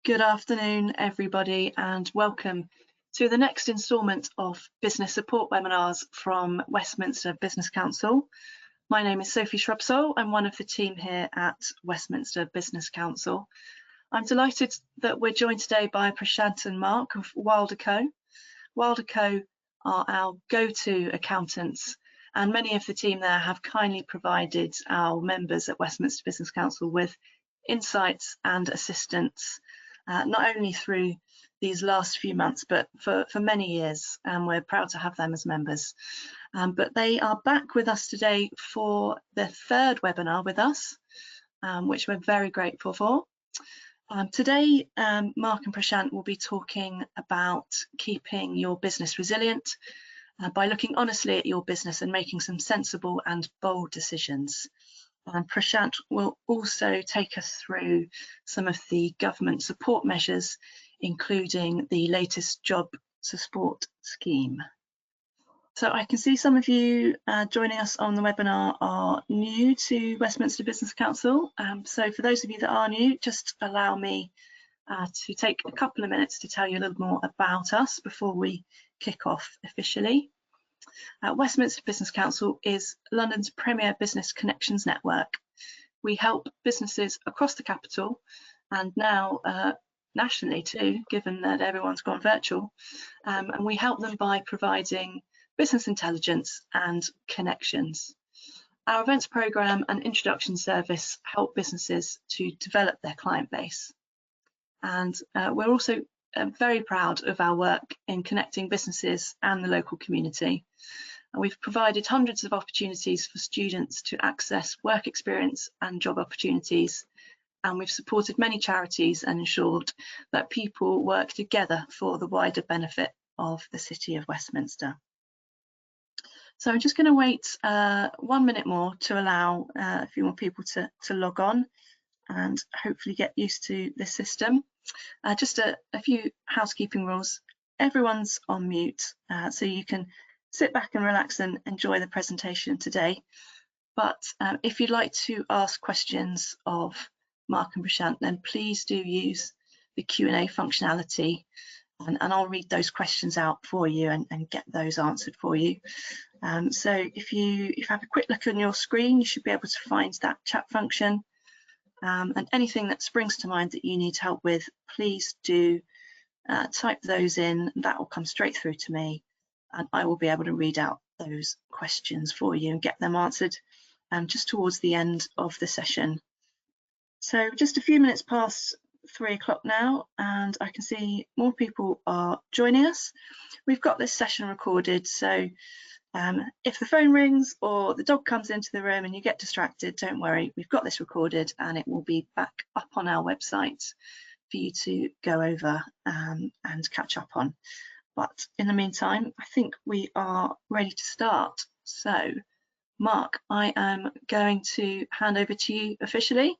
Good afternoon, everybody, and welcome to the next instalment of business support webinars from Westminster Business Council. My name is Sophie Shrubsole. I'm one of the team here at Westminster Business Council. I'm delighted that we're joined today by Prashant and Mark of Malde Co. Malde Co are our go-to accountants, and many of the team there have kindly provided our members at Westminster Business Council with insights and assistance, not only through these last few months, but for many years, and we're proud to have them as members. But they are back with us today for the third webinar with us, which we're very grateful for. Today, Mark and Prashant will be talking about keeping your business resilient by looking honestly at your business and making some sensible and bold decisions. And Prashant will also take us through some of the government support measures, including the latest job support scheme. So I can see some of you joining us on the webinar are new to Westminster Business Council. So for those of you that are new, just allow me to take a couple of minutes to tell you a little more about us before we kick off officially. Westminster Business Council is London's premier business connections network. We help businesses across the capital and now nationally too, given that everyone's gone virtual, and we help them by providing business intelligence and connections. Our events programme and introduction service help businesses to develop their client base. And we're also very proud of our work in connecting businesses and the local community. And we've provided hundreds of opportunities for students to access work experience and job opportunities. And we've supported many charities and ensured that people work together for the wider benefit of the City of Westminster. So I'm just going to wait 1 minute more to allow a few more people to log on and hopefully get used to this system. Just a few housekeeping rules. Everyone's on mute, so you can sit back and relax and enjoy the presentation today. But if you'd like to ask questions of Mark and Prashant, then please do use the Q&A functionality, and I'll read those questions out for you and get those answered for you. So if you have a quick look on your screen, you should be able to find that chat function. And anything that springs to mind that you need help with, please do type those in. That will come straight through to me, and I will be able to read out those questions for you and get them answered just towards the end of the session. So just a few minutes past 3 o'clock now, and I can see more people are joining us. We've got this session recorded, so if the phone rings or the dog comes into the room and you get distracted, don't worry, we've got this recorded and it will be back up on our website for you to go over and catch up on. But in the meantime, I think we are ready to start. So Mark, I am going to hand over to you officially,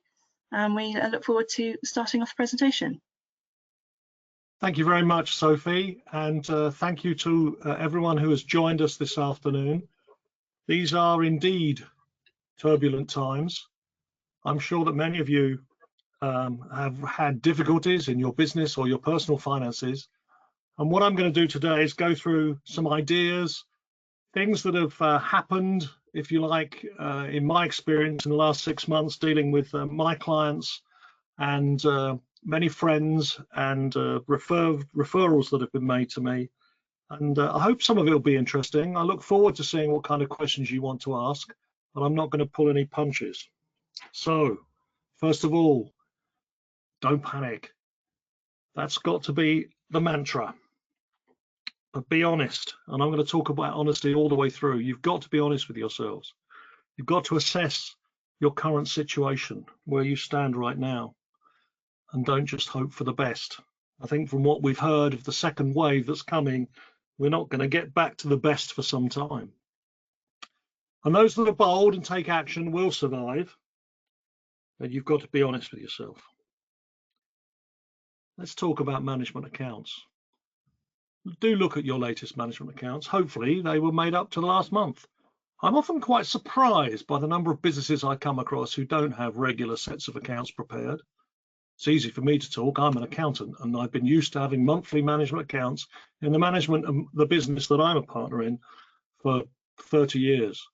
and we look forward to starting off the presentation. Thank you very much, Sophie, and thank you to everyone who has joined us this afternoon. These are indeed turbulent times. I'm sure that many of you have had difficulties in your business or your personal finances. And what I'm going to do today is go through some ideas, things that have happened, if you like, in my experience in the last 6 months dealing with my clients and many friends and referrals that have been made to me, and I hope some of it will be interesting. I look forward to seeing what kind of questions you want to ask, but I'm not going to pull any punches. So first of all, don't panic. That's got to be the mantra. But be honest, and I'm going to talk about honesty all the way through. You've got to be honest with yourselves. You've got to assess your current situation, where you stand right now. And don't just hope for the best. I think from what we've heard of the second wave that's coming, we're not going to get back to the best for some time. And those that are bold and take action will survive, but you've got to be honest with yourself. Let's talk about management accounts. Do look at your latest management accounts. Hopefully they were made up to the last month. I'm often quite surprised by the number of businesses I come across who don't have regular sets of accounts prepared. It's easy for me to talk. I'm an accountant, and I've been used to having monthly management accounts in the management of the business that I'm a partner in for 30 years.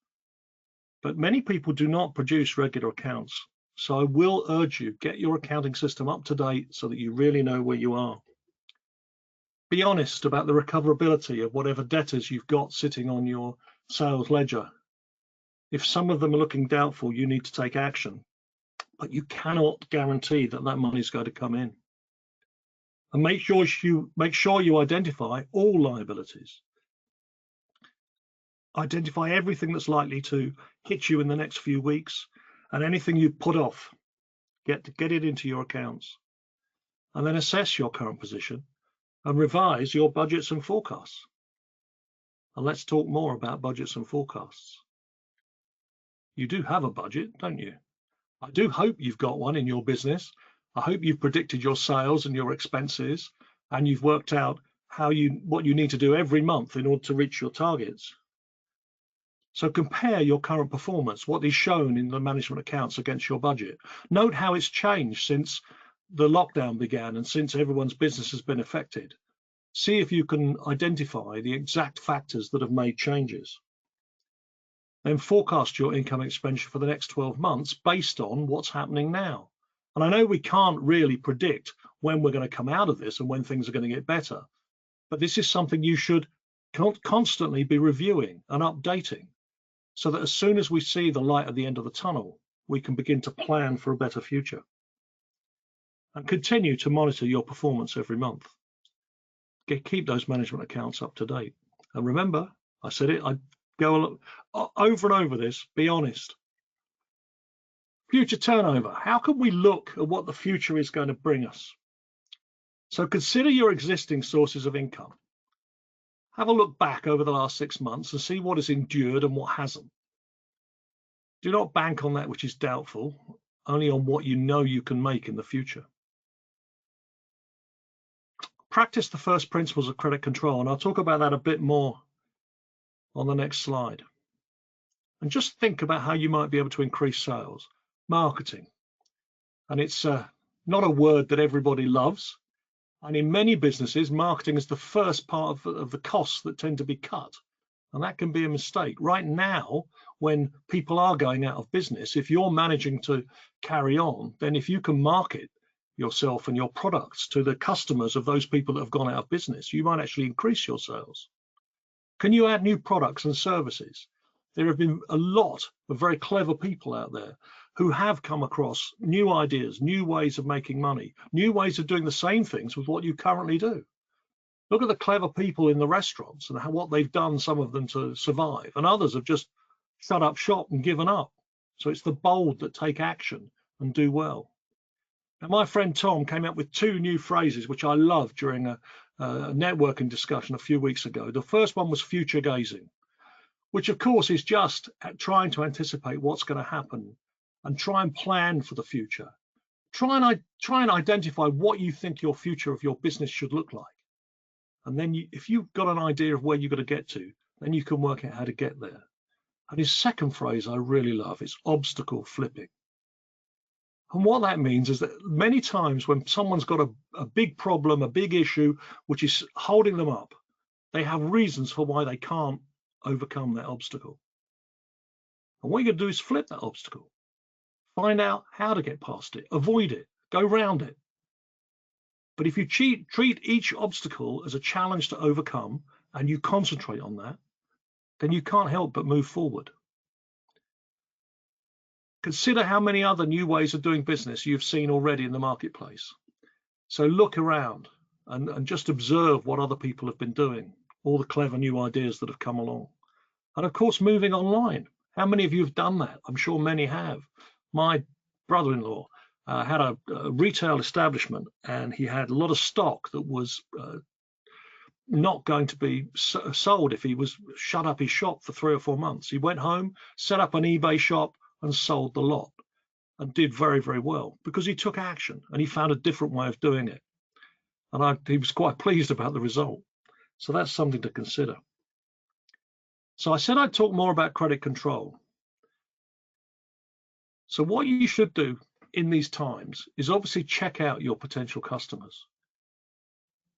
But many people do not produce regular accounts. So I will urge you, get your accounting system up to date so that you really know where you are. Be honest about the recoverability of whatever debtors you've got sitting on your sales ledger. If some of them are looking doubtful, you need to take action, but you cannot guarantee that that money is going to come in. And make sure you identify all liabilities. Identify everything that's likely to hit you in the next few weeks, and anything you put off, get it into your accounts. And then assess your current position and revise your budgets and forecasts. And let's talk more about budgets and forecasts. You do have a budget, don't you? I do hope you've got one in your business. I hope you've predicted your sales and your expenses, and you've worked out what you need to do every month in order to reach your targets. So compare your current performance, what is shown in the management accounts, against your budget. Note how it's changed since the lockdown began and since everyone's business has been affected. See if you can identify the exact factors that have made changes. Then forecast your income expenditure for the next 12 months based on what's happening now. And I know we can't really predict when we're going to come out of this and when things are going to get better, but this is something you should constantly be reviewing and updating, so that as soon as we see the light at the end of the tunnel, we can begin to plan for a better future. And continue to monitor your performance every month. Keep those management accounts up to date. And remember, I said it, I go over and over this, be honest. Future turnover. How can we look at what the future is going to bring us? So consider your existing sources of income. Have a look back over the last 6 months and see what has endured and what hasn't. Do not bank on that which is doubtful, only on what you know you can make in the future. Practice the first principles of credit control, and I'll talk about that a bit more on the next slide. And just think about how you might be able to increase sales. Marketing. And it's not a word that everybody loves. And in many businesses, marketing is the first part of the costs that tend to be cut. And that can be a mistake. Right now, when people are going out of business, if you're managing to carry on, then if you can market yourself and your products to the customers of those people that have gone out of business, you might actually increase your sales. Can you add new products and services? There have been a lot of very clever people out there who have come across new ideas, new ways of making money, new ways of doing the same things with what you currently do. Look at the clever people in the restaurants and what they've done, some of them, to survive, and others have just shut up shop and given up. So it's the bold that take action and do well. And my friend Tom came up with 2 new phrases which I loved during a networking discussion a few weeks ago. The first one was future gazing, which of course is just trying to anticipate what's going to happen and try and plan for the future. Try and identify what you think your future of your business should look like. And then if you've got an idea of where you're going to get to, then you can work out how to get there. And his second phrase I really love is obstacle flipping. And what that means is that many times when someone's got a big problem, a big issue, which is holding them up, they have reasons for why they can't overcome that obstacle. And what you're going to do is flip that obstacle. Find out how to get past it, avoid it, go round it. But if you treat each obstacle as a challenge to overcome and you concentrate on that, then you can't help but move forward. Consider how many other new ways of doing business you've seen already in the marketplace. So look around and just observe what other people have been doing, all the clever new ideas that have come along. And of course, moving online. How many of you have done that? I'm sure many have. My brother-in-law had a retail establishment, and he had a lot of stock that was not going to be sold if he was shut up his shop for 3 or 4 months. He went home, set up an eBay shop, and sold the lot, and did very, very well because he took action and he found a different way of doing it. And he was quite pleased about the result. So that's something to consider. So I said I'd talk more about credit control. So what you should do in these times is obviously check out your potential customers.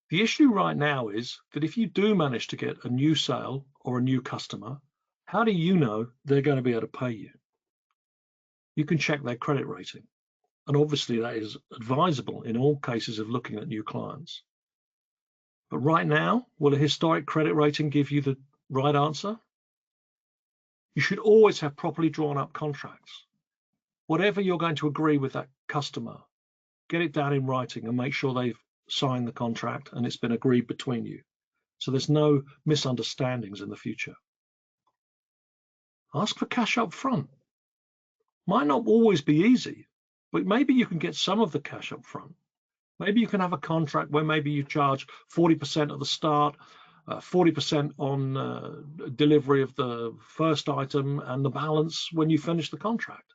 The issue right now is that if you do manage to get a new sale or a new customer, how do you know they're going to be able to pay you? You can check their credit rating. And obviously that is advisable in all cases of looking at new clients. But right now, will a historic credit rating give you the right answer? You should always have properly drawn up contracts. Whatever you're going to agree with that customer, get it down in writing and make sure they've signed the contract and it's been agreed between you. So there's no misunderstandings in the future. Ask for cash up front. Might not always be easy, but maybe you can get some of the cash up front. Maybe you can have a contract where maybe you charge 40% at the start, 40% on delivery of the first item, and the balance when you finish the contract.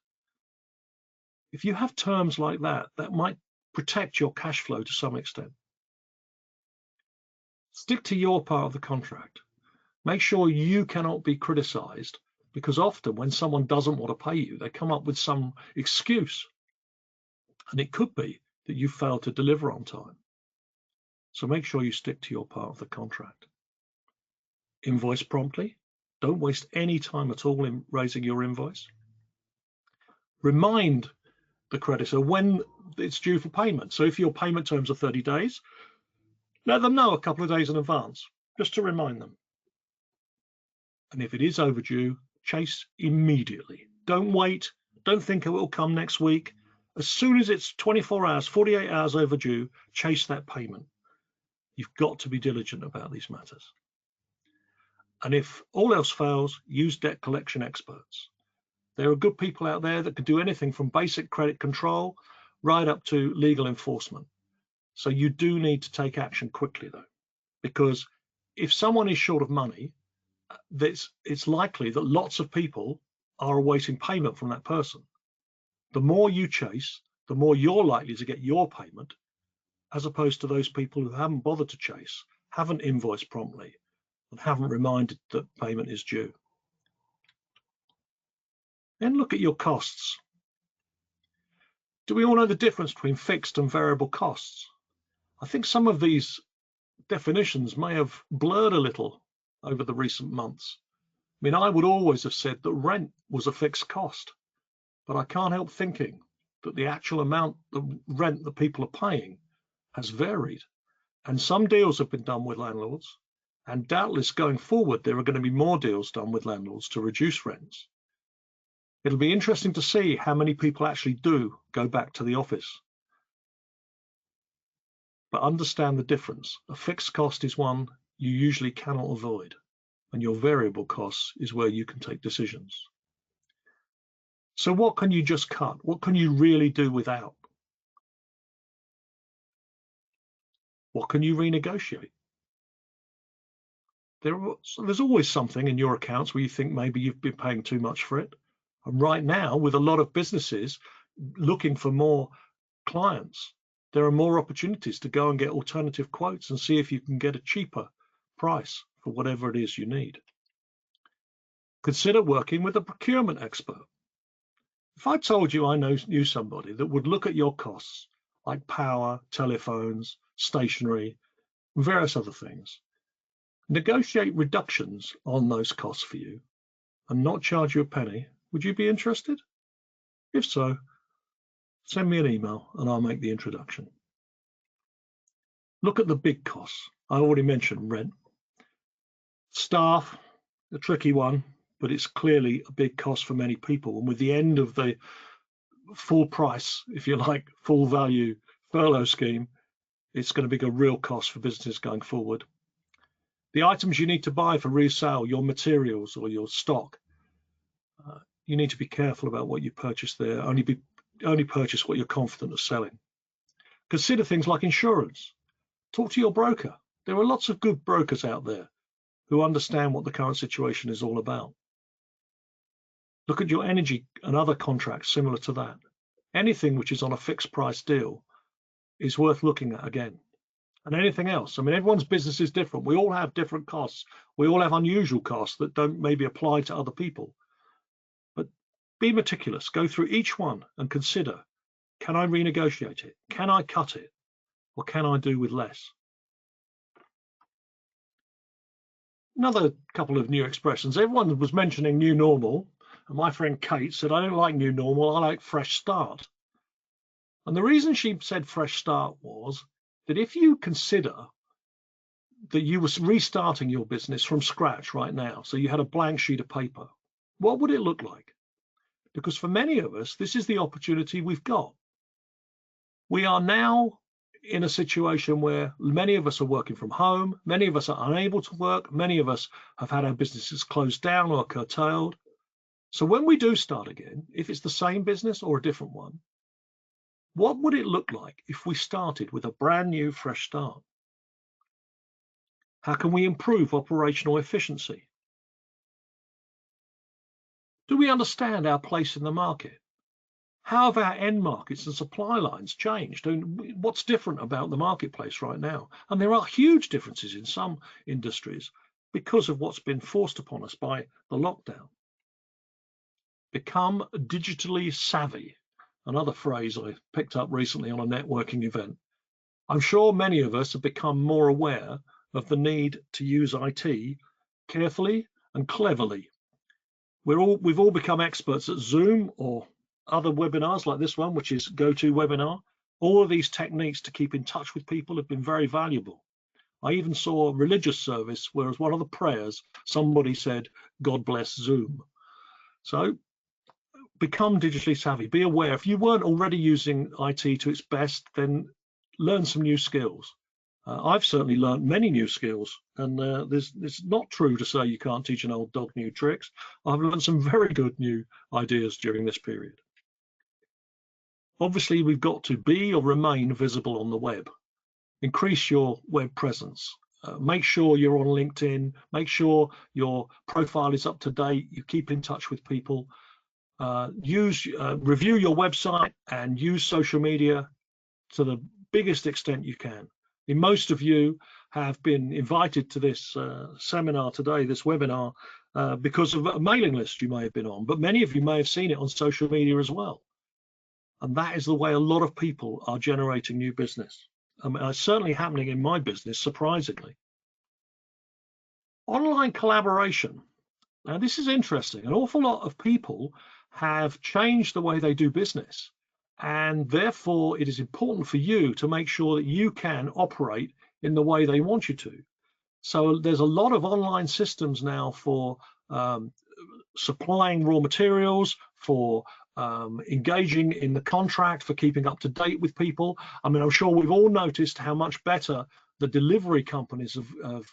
If you have terms like that, that might protect your cash flow to some extent. Stick to your part of the contract. Make sure you cannot be criticized, because often when someone doesn't want to pay you, they come up with some excuse. And it could be that you failed to deliver on time. So make sure you stick to your part of the contract. Invoice promptly. Don't waste any time at all in raising your invoice. Remind the creditor when it's due for payment. So if your payment terms are 30 days, let them know a couple of days in advance, just to remind them. And if it is overdue, chase immediately. Don't wait. Don't think it will come next week. As soon as it's 24 hours, 48 hours overdue, chase that payment. You've got to be diligent about these matters. And if all else fails, use debt collection experts. There are good people out there that can do anything from basic credit control right up to legal enforcement. So you do need to take action quickly, though, because if someone is short of money, it's likely that lots of people are awaiting payment from that person. The more you chase, the more you're likely to get your payment, as opposed to those people who haven't bothered to chase, haven't invoiced promptly, and haven't reminded that payment is due. Then look at your costs. Do we all know the difference between fixed and variable costs? I think some of these definitions may have blurred a little over the recent months. I mean, I would always have said that rent was a fixed cost, but I can't help thinking that the actual amount of rent that people are paying has varied. And some deals have been done with landlords, and doubtless going forward, there are going to be more deals done with landlords to reduce rents. It'll be interesting to see how many people actually do go back to the office. But understand the difference. A fixed cost is one you usually cannot avoid, and your variable costs is where you can take decisions. So what can you just cut? What can you really do without? What can you renegotiate? There's always something in your accounts where you think maybe you've been paying too much for it. And right now, with a lot of businesses looking for more clients, there are more opportunities to go and get alternative quotes and see if you can get a cheaper price for whatever it is you need. Consider working with a procurement expert. If I told you I knew somebody that would look at your costs, like power, telephones, stationery, and various other things, negotiate reductions on those costs for you, and not charge you a penny, would you be interested? If so, send me an email and I'll make the introduction. Look at the big costs. I already mentioned rent. Staff, a tricky one, but it's clearly a big cost for many people. And with the end of the full price, if you like, full value furlough scheme, it's going to be a real cost for businesses going forward. The items you need to buy for resale, your materials or your stock, you need to be careful about what you purchase there. Only purchase what you're confident of selling. Consider things like insurance. Talk to your broker. There are lots of good brokers out there who understand what the current situation is all about. Look at your energy and other contracts similar to that. Anything which is on a fixed price deal is worth looking at again. And anything else. I mean, everyone's business is different. We all have different costs. We all have unusual costs that don't maybe apply to other people. But be meticulous. Go through each one and consider, Can I renegotiate it? Can I cut it? Or can I do with less? Another couple of new expressions. Everyone was mentioning new normal, and my friend Kate said, I don't like new normal, I like fresh start. And the reason she said fresh start was that if you consider that you were restarting your business from scratch right now, so you had a blank sheet of paper, what would it look like? Because for many of us, this is the opportunity we've got. We are now in a situation where many of us are working from home, many of us are unable to work, many of us have had our businesses closed down or curtailed. So when we do start again, if it's the same business or a different one, what would it look like if we started with a brand new fresh start? How can we improve operational efficiency? Do we understand our place in the market? How have our end markets and supply lines changed? And what's different about the marketplace right now? And there are huge differences in some industries because of what's been forced upon us by the lockdown. Become digitally savvy, another phrase I picked up recently on a networking event. I'm sure many of us have become more aware of the need to use IT carefully and cleverly. We've all become experts at Zoom or other webinars like this one, which is GoToWebinar. All of these techniques to keep in touch with people have been very valuable. I even saw a religious service where as one of the prayers, somebody said, God bless Zoom. So become digitally savvy, be aware. If you weren't already using IT to its best, then learn some new skills. I've certainly learned many new skills, and it's not true to say you can't teach an old dog new tricks. I've learned some very good new ideas during this period. Obviously, we've got to be or remain visible on the web. Increase your web presence. Make sure you're on LinkedIn. Make sure your profile is up to date. You keep in touch with people. Review your website and use social media to the biggest extent you can. Most of you have been invited to this seminar today, this webinar, because of a mailing list you may have been on, but many of you may have seen it on social media as well. And that is the way a lot of people are generating new business. It's certainly happening in my business, surprisingly. Online collaboration. Now, this is interesting. An awful lot of people have changed the way they do business. And therefore, it is important for you to make sure that you can operate in the way they want you to. So there's a lot of online systems now for supplying raw materials, for engaging in the contract, for keeping up to date with people. I mean, I'm sure we've all noticed how much better the delivery companies have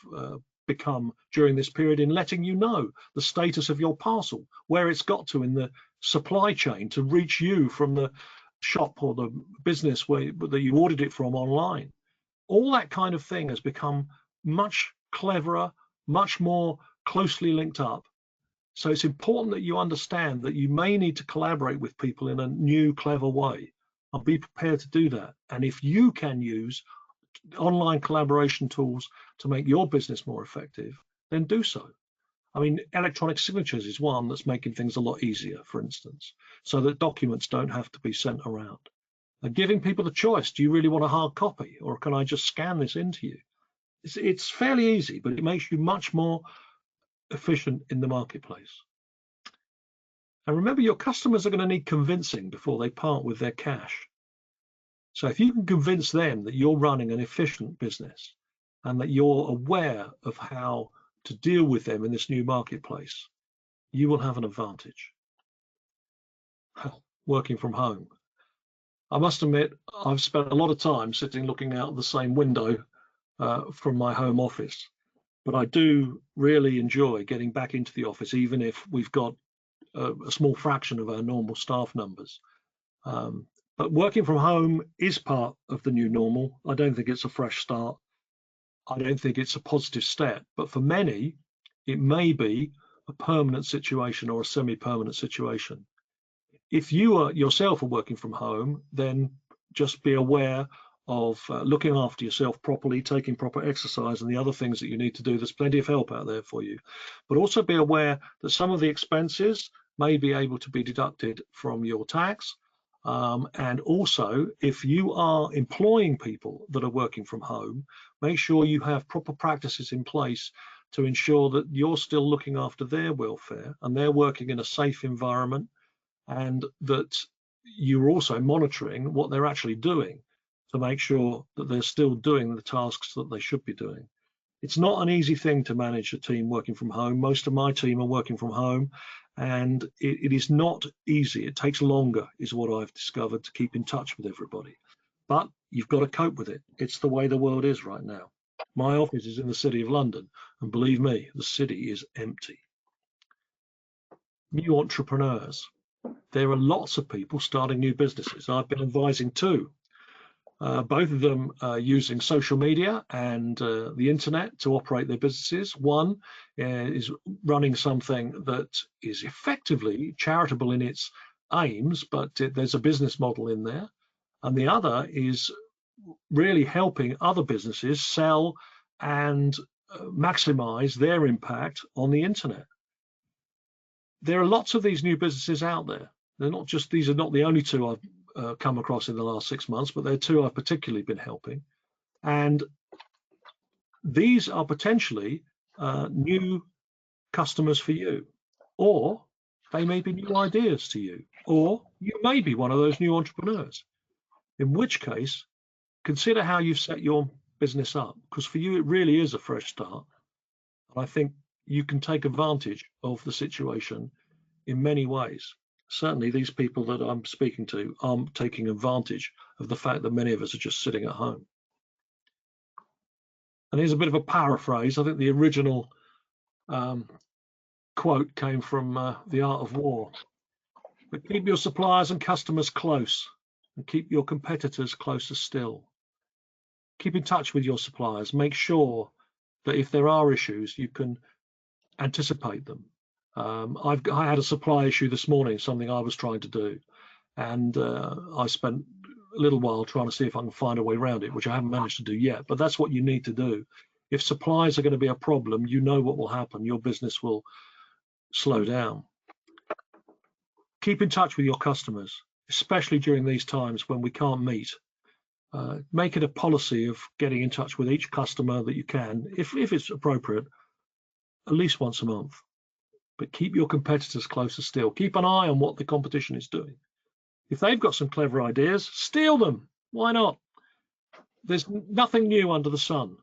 become during this period in letting you know the status of your parcel, where it's got to in the supply chain to reach you from the shop or the business that you ordered it from online. All that kind of thing has become much cleverer, much more closely linked up. So it's important that you understand that you may need to collaborate with people in a new, clever way, and be prepared to do that. And if you can use online collaboration tools to make your business more effective, then do so. I mean, electronic signatures is one that's making things a lot easier, for instance, so that documents don't have to be sent around. And giving people the choice, do you really want a hard copy, or can I just scan this into you? It's fairly easy, but it makes you much more efficient in the marketplace. And remember, your customers are going to need convincing before they part with their cash. So if you can convince them that you're running an efficient business and that you're aware of how to deal with them in this new marketplace, you will have an advantage. Working from home. I must admit, I've spent a lot of time sitting looking out the same window from my home office, but I do really enjoy getting back into the office, even if we've got a small fraction of our normal staff numbers. But working from home is part of the new normal. I don't think it's a fresh start. I don't think it's a positive step, but for many, it may be a permanent situation or a semi-permanent situation. If you yourself are working from home, then just be aware of looking after yourself properly, taking proper exercise and the other things that you need to do. There's plenty of help out there for you, but also be aware that some of the expenses may be able to be deducted from your tax. And also, if you are employing people that are working from home, make sure you have proper practices in place to ensure that you're still looking after their welfare and they're working in a safe environment, and that you're also monitoring what they're actually doing to make sure that they're still doing the tasks that they should be doing. It's not an easy thing to manage a team working from home. Most of my team are working from home, and it is not easy. It takes longer, is what I've discovered, to keep in touch with everybody. But you've got to cope with it. It's the way the world is right now. My office is in the City of London, and believe me, the city is empty. New entrepreneurs. There are lots of people starting new businesses. I've been advising two. Both of them using social media and the internet to operate their businesses. One is running something that is effectively charitable in its aims, but there's a business model in there. And the other is really helping other businesses sell and maximize their impact on the internet. There are lots of these new businesses out there. They're not just, these are not the only two I've come across in the last 6 months, but they're two I've particularly been helping. And these are potentially new customers for you, or they may be new ideas to you, or you may be one of those new entrepreneurs, in which case, consider how you've set your business up, because for you, it really is a fresh start. And I think you can take advantage of the situation in many ways. Certainly these people that I'm speaking to are taking advantage of the fact that many of us are just sitting at home. And here's a bit of a paraphrase. I think the original quote came from The Art of War. But keep your suppliers and customers close, and keep your competitors closer still. Keep in touch with your suppliers. Make sure that if there are issues, you can anticipate them. I had a supply issue this morning, something I was trying to do, and I spent a little while trying to see if I can find a way around it, which I haven't managed to do yet, but that's what you need to do. If supplies are going to be a problem, you know what will happen. Your business will slow down. Keep in touch with your customers, especially during these times when we can't meet. Make it a policy of getting in touch with each customer that you can, if it's appropriate, at least once a month. But keep your competitors closer still. Keep an eye on what the competition is doing. If they've got some clever ideas, steal them. Why not? There's nothing new under the sun.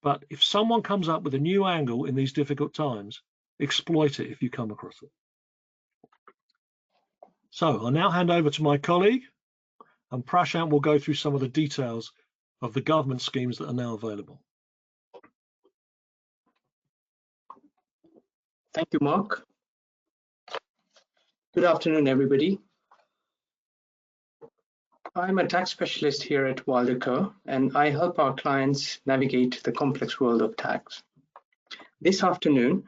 But if someone comes up with a new angle in these difficult times, exploit it if you come across it. So I'll now hand over to my colleague, and Prashant will go through some of the details of the government schemes that are now available. Thank you, Mark. Good afternoon, everybody. I'm a tax specialist here at Malde, and I help our clients navigate the complex world of tax. This afternoon,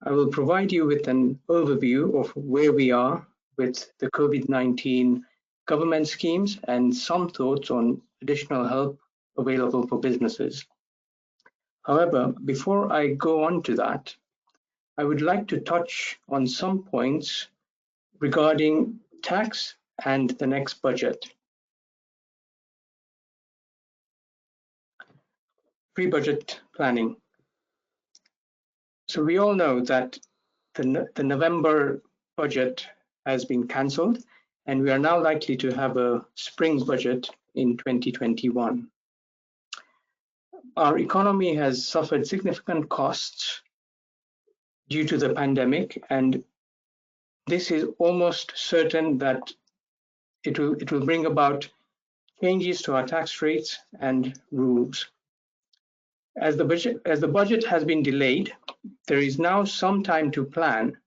I will provide you with an overview of where we are with the COVID-19 government schemes and some thoughts on additional help available for businesses. However, before I go on to that, I would like to touch on some points regarding tax and the next budget. Pre-budget planning. So we all know that the November budget has been cancelled, and we are now likely to have a spring budget in 2021. Our economy has suffered significant costs due to the pandemic, and this is almost certain that it will bring about changes to our tax rates and rules. As the budget has been delayed, there is now some time to plan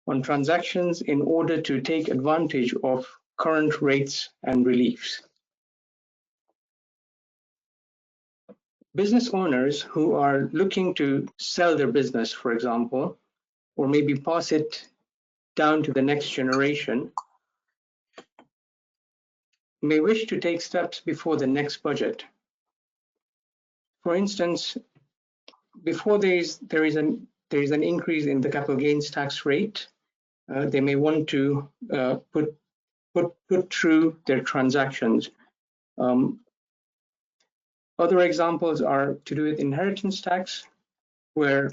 on transactions in order to take advantage of current rates and reliefs. Business owners who are looking to sell their business, for example, or maybe pass it down to the next generation, may wish to take steps before the next budget. For instance, before there is an increase in the capital gains tax rate, they may want to put put through their transactions. Other examples are to do with inheritance tax, where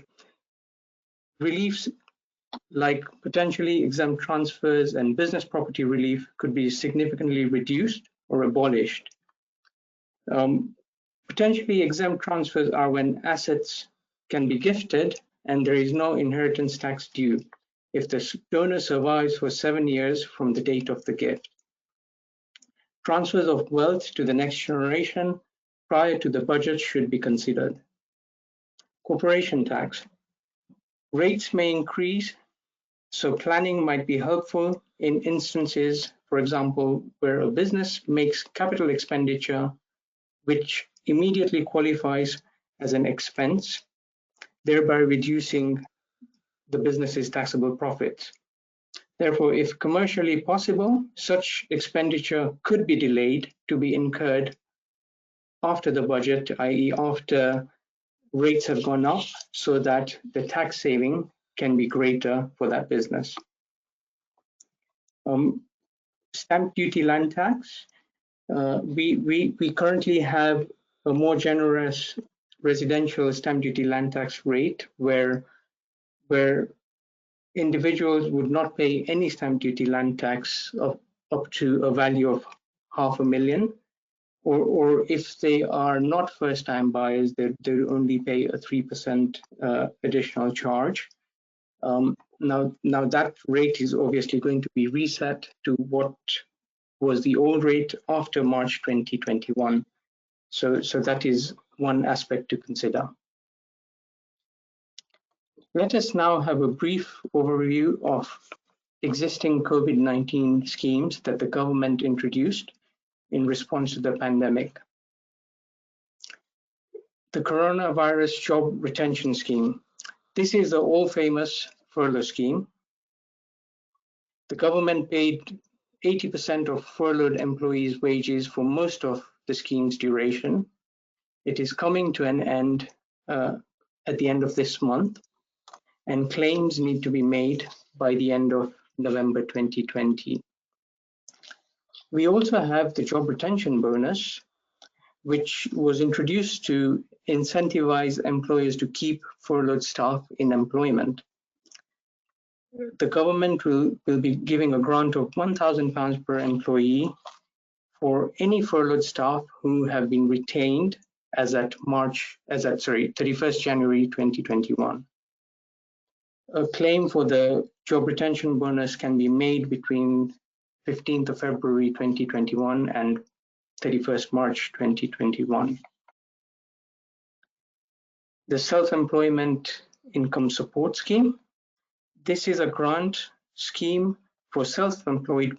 reliefs like potentially exempt transfers and business property relief could be significantly reduced or abolished. Potentially exempt transfers are when assets can be gifted and there is no inheritance tax due if the donor survives for 7 years from the date of the gift. Transfers of wealth to the next generation prior to the budget should be considered. Corporation tax. Rates may increase, so planning might be helpful in instances, for example, where a business makes capital expenditure which immediately qualifies as an expense, thereby reducing the business's taxable profits. Therefore, if commercially possible, such expenditure could be delayed to be incurred after the budget, i.e. after rates have gone up, so that the tax saving can be greater for that business. Stamp duty land tax. We currently have a more generous residential stamp duty land tax rate where individuals would not pay any stamp duty land tax up to a value of $500,000, or if they are not first-time buyers, they only pay a 3% additional charge. Now that rate is obviously going to be reset to what was the old rate after March 2021. So that is one aspect to consider. Let us now have a brief overview of existing COVID-19 schemes that the government introduced in response to the pandemic. The Coronavirus Job Retention Scheme. This is the all-famous furlough scheme. The government paid 80% of furloughed employees' wages for most of the scheme's duration. It is coming to an end at the end of this month, and claims need to be made by the end of November 2020. We also have the job retention bonus, which was introduced to incentivize employers to keep furloughed staff in employment. The government will be giving a grant of £1,000 per employee for any furloughed staff who have been retained as at 31st January 2021. A claim for the job retention bonus can be made between 15th of February 2021 and 31st March 2021. The Self-Employment Income Support Scheme. This is a grant scheme for self-employed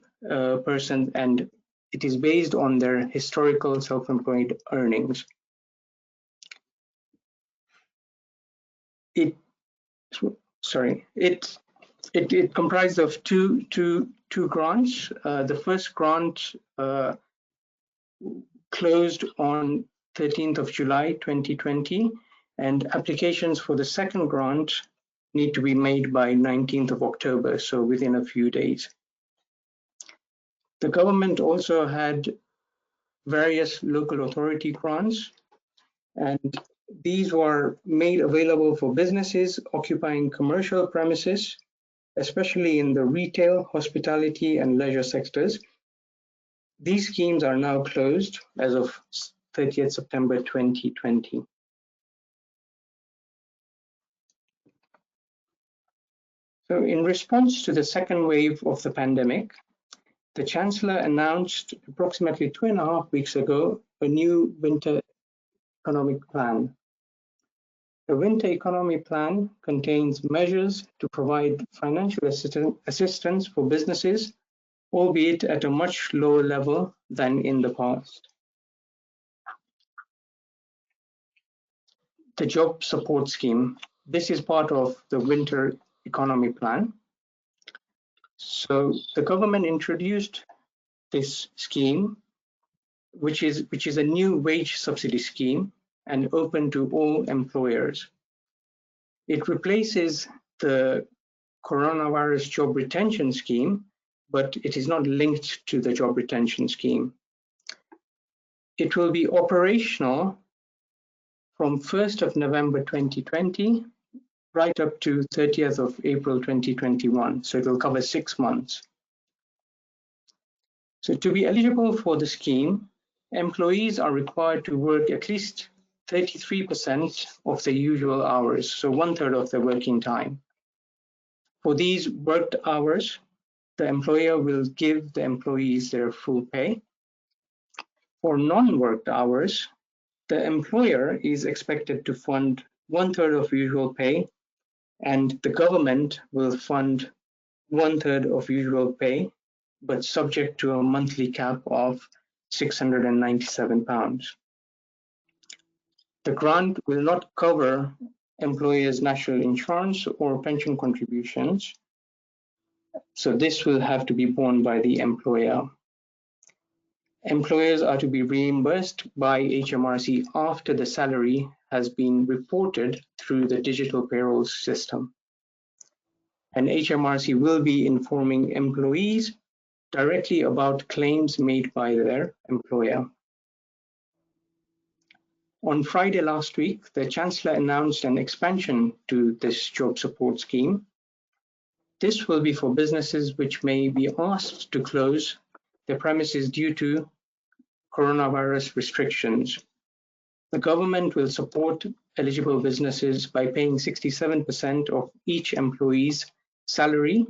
persons, and it is based on their historical self-employed earnings. It comprised of two grants. The first grant closed on 13th of July 2020, and applications for the second grant need to be made by 19th of October, so within a few days. The government also had various local authority grants, and these were made available for businesses occupying commercial premises, especially in the retail, hospitality, and leisure sectors. These schemes are now closed as of 30th September 2020. So in response to the second wave of the pandemic, the Chancellor announced approximately 2.5 weeks ago a new winter economic plan. The winter economy plan contains measures to provide financial assistance for businesses, albeit at a much lower level than in the past. The Job Support Scheme. This is part of the winter economy plan. So the government introduced this scheme, which is a new wage subsidy scheme and open to all employers. It replaces the Coronavirus Job Retention Scheme but it is not linked to the job retention scheme. It will be operational from 1st of November 2020 right up to 30th of April 2021. So it will cover 6 months. So to be eligible for the scheme, employees are required to work at least 33% of their usual hours, so 1/3 of their working time. For these worked hours, the employer will give the employees their full pay. For non-worked hours, the employer is expected to fund 1/3 of usual pay, and the government will fund 1/3 of usual pay, but subject to a monthly cap of £697. The grant will not cover employers' national insurance or pension contributions, so this will have to be borne by the employer. Employers are to be reimbursed by HMRC after the salary has been reported through the digital payroll system. And HMRC will be informing employees directly about claims made by their employer. On Friday last week, the Chancellor announced an expansion to this job support scheme. This will be for businesses which may be asked to close their premises due to coronavirus restrictions. The government will support eligible businesses by paying 67% of each employee's salary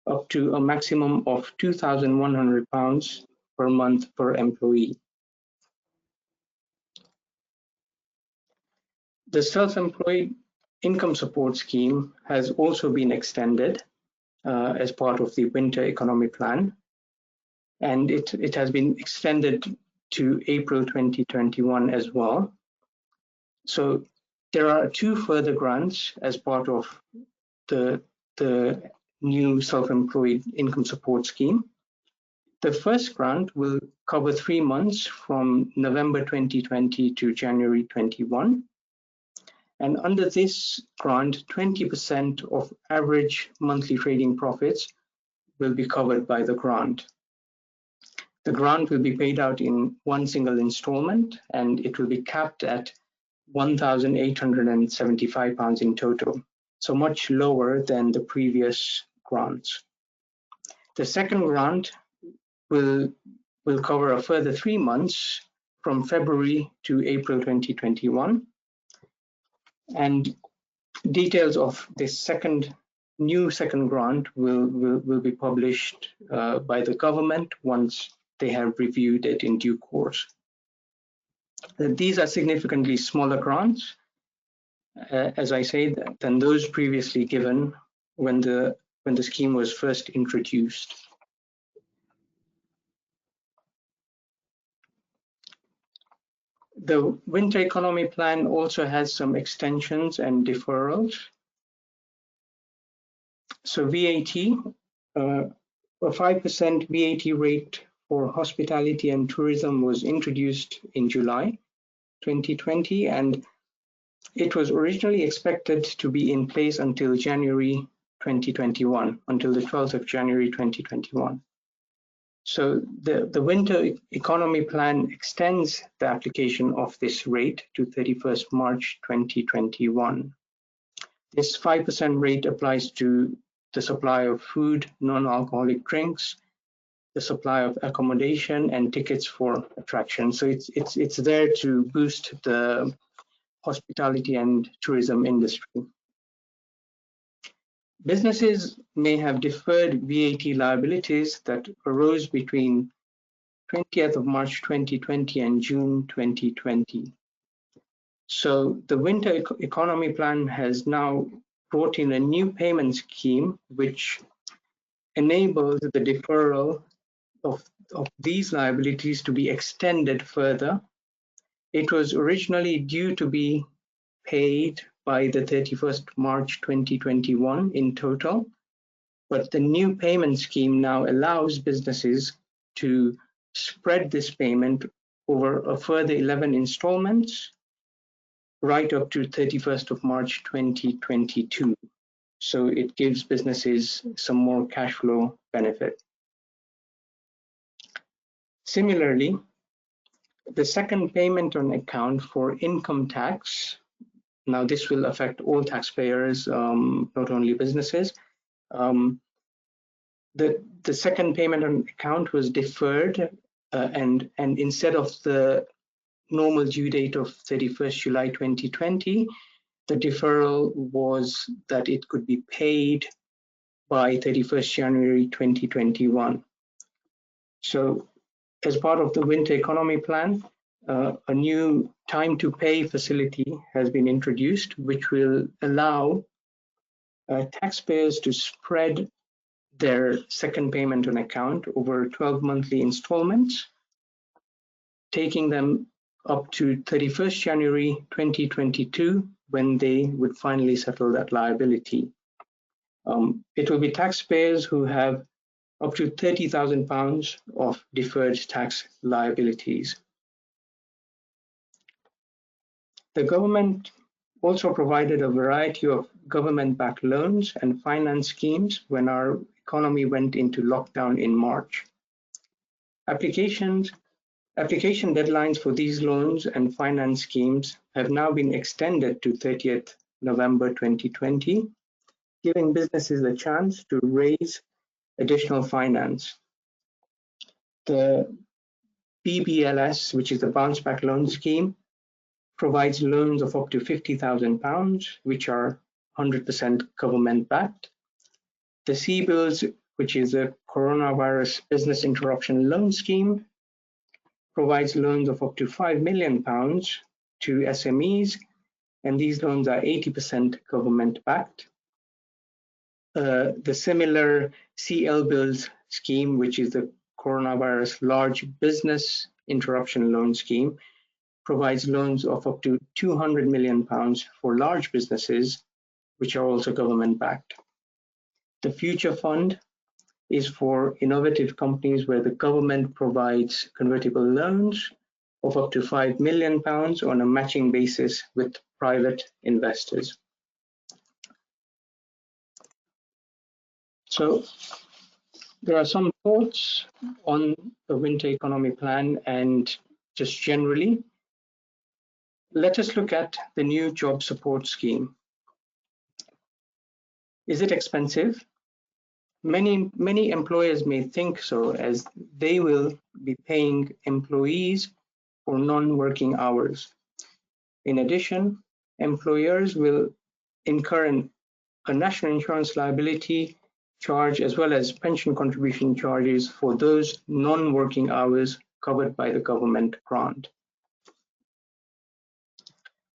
up to a maximum of £2,100 per month per employee. The self-employed income support scheme has also been extended as part of the winter economy plan, and it has been extended to April 2021 as well. So there are 2 further grants as part of the new self-employed income support scheme. The first grant will cover 3 months from November 2020 to January 21. And under this grant, 20% of average monthly trading profits will be covered by the grant. The grant will be paid out in one single installment, and it will be capped at £1,875 in total, so much lower than the previous grants. The second grant will cover a further 3 months from February to April 2021. And details of this new second grant will be published by the government once they have reviewed it in due course. These are significantly smaller grants, as I say, than those previously given when the scheme was first introduced. The winter economy plan also has some extensions and deferrals. So VAT, a 5% VAT rate for hospitality and tourism was introduced in July 2020, and it was originally expected to be in place until January 2021, until the 12th of January 2021. So the winter economy plan extends the application of this rate to 31st March 2021. This 5% rate applies to the supply of food, non-alcoholic drinks, the supply of accommodation, and tickets for attractions. So it's there to boost the hospitality and tourism industry. Businesses may have deferred VAT liabilities that arose between 20th of March 2020 and June 2020. So the winter economy plan has now brought in a new payment scheme which enables the deferral of these liabilities to be extended further. It was originally due to be paid by the 31st March 2021 in total, but the new payment scheme now allows businesses to spread this payment over a further 11 installments right up to 31st of March 2022. So it gives businesses some more cash flow benefit. Similarly, the second payment on account for income tax, now this will affect all taxpayers, not only businesses. The second payment on account was deferred, and instead of the normal due date of 31st July 2020, the deferral was that it could be paid by 31st January 2021. So as part of the winter economy plan, a new time to pay facility has been introduced, which will allow taxpayers to spread their second payment on account over 12 monthly installments, taking them up to 31st January 2022, when they would finally settle that liability. It will be taxpayers who have up to £30,000 of deferred tax liabilities. The government also provided a variety of government-backed loans and finance schemes when our economy went into lockdown in March. Application deadlines for these loans and finance schemes have now been extended to 30th November 2020, giving businesses a chance to raise additional finance. The BBLS, which is the Bounce Back Loan Scheme, provides loans of up to £50,000, which are 100% government-backed. The CBILS, which is a Coronavirus Business Interruption Loan Scheme, provides loans of up to £5 million to SMEs, and these loans are 80% government-backed. The similar CLBILS scheme, which is the Coronavirus Large Business Interruption Loan Scheme, provides loans of up to £200 million for large businesses, which are also government-backed. The Future Fund is for innovative companies where the government provides convertible loans of up to £5 million on a matching basis with private investors. So there are some thoughts on the winter economy plan, and just generally, let us look at the new job support scheme. Is it expensive? Many employers may think so, as they will be paying employees for non-working hours. In addition, employers will incur a national insurance liability charge as well as pension contribution charges for those non-working hours covered by the government grant.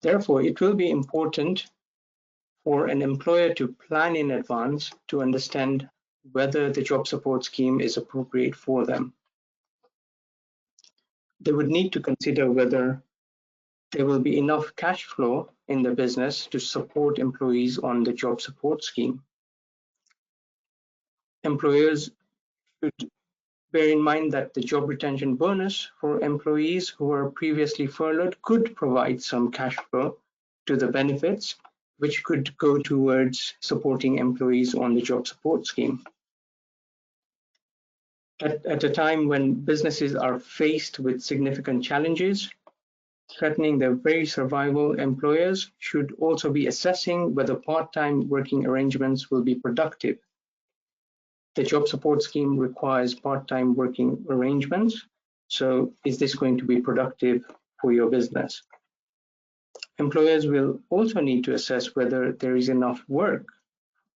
Therefore, it will be important for an employer to plan in advance to understand whether the job support scheme is appropriate for them. They would need to consider whether there will be enough cash flow in the business to support employees on the job support scheme. Employers should bear in mind that the job retention bonus for employees who are previously furloughed could provide some cash flow to the benefits, which could go towards supporting employees on the job support scheme. At a time when businesses are faced with significant challenges threatening their very survival, employers should also be assessing whether part-time working arrangements will be productive. The job support scheme requires part-time working arrangements, so is this going to be productive for your business? Employers will also need to assess whether there is enough work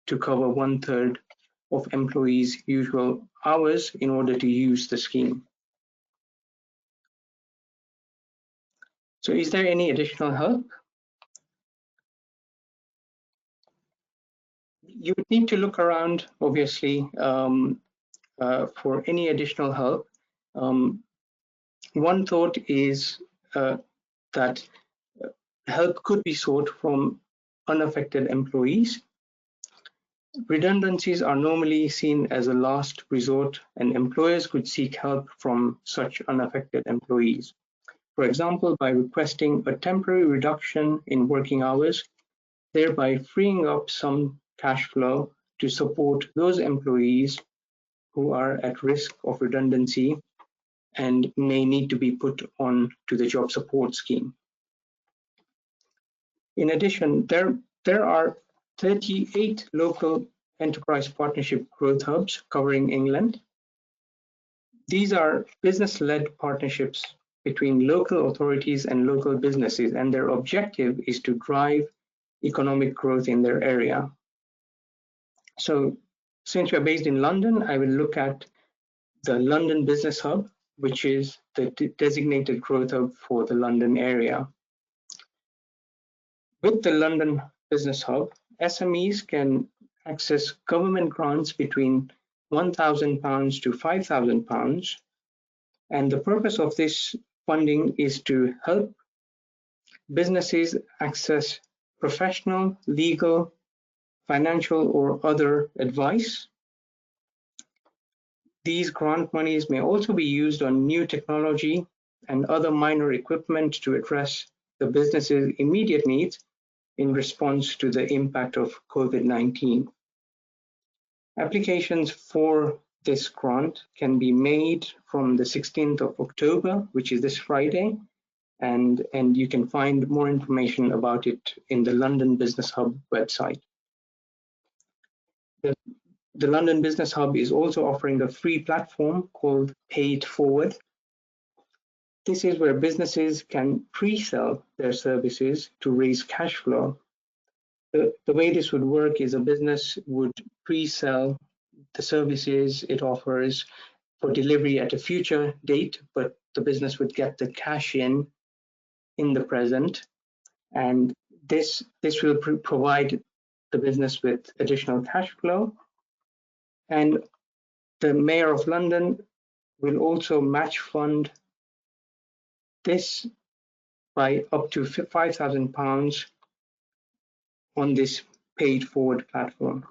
to cover 1/3 of employees' usual hours in order to use the scheme. So is there any additional help? You would need to look around, obviously, for any additional help. One thought is that help could be sought from unaffected employees. Redundancies are normally seen as a last resort, and employers could seek help from such unaffected employees. For example, by requesting a temporary reduction in working hours, thereby freeing up some cash flow to support those employees who are at risk of redundancy and may need to be put on to the job support scheme. In addition, there are 38 local enterprise partnership growth hubs covering England. These are business-led partnerships between local authorities and local businesses, and their objective is to drive economic growth in their area. So since we're based in London, I will look at the London Business Hub, which is the designated growth hub for the London area. With the London Business Hub, SMEs can access government grants between £1,000 to £5,000. And the purpose of this funding is to help businesses access professional, legal, financial, or other advice. These grant monies may also be used on new technology and other minor equipment to address the business's immediate needs in response to the impact of COVID-19. Applications for this grant can be made from the 16th of October, which is this Friday, and you can find more information about it in the London Business Hub website. The London Business Hub is also offering a free platform called Pay It Forward. This is where businesses can pre-sell their services to raise cash flow. The way this would work is a business would pre-sell the services it offers for delivery at a future date, but the business would get the cash in the present, and this will provide the business with additional cash flow. And the Mayor of London will also match fund this by up to £5,000 on this Pay It Forward platform.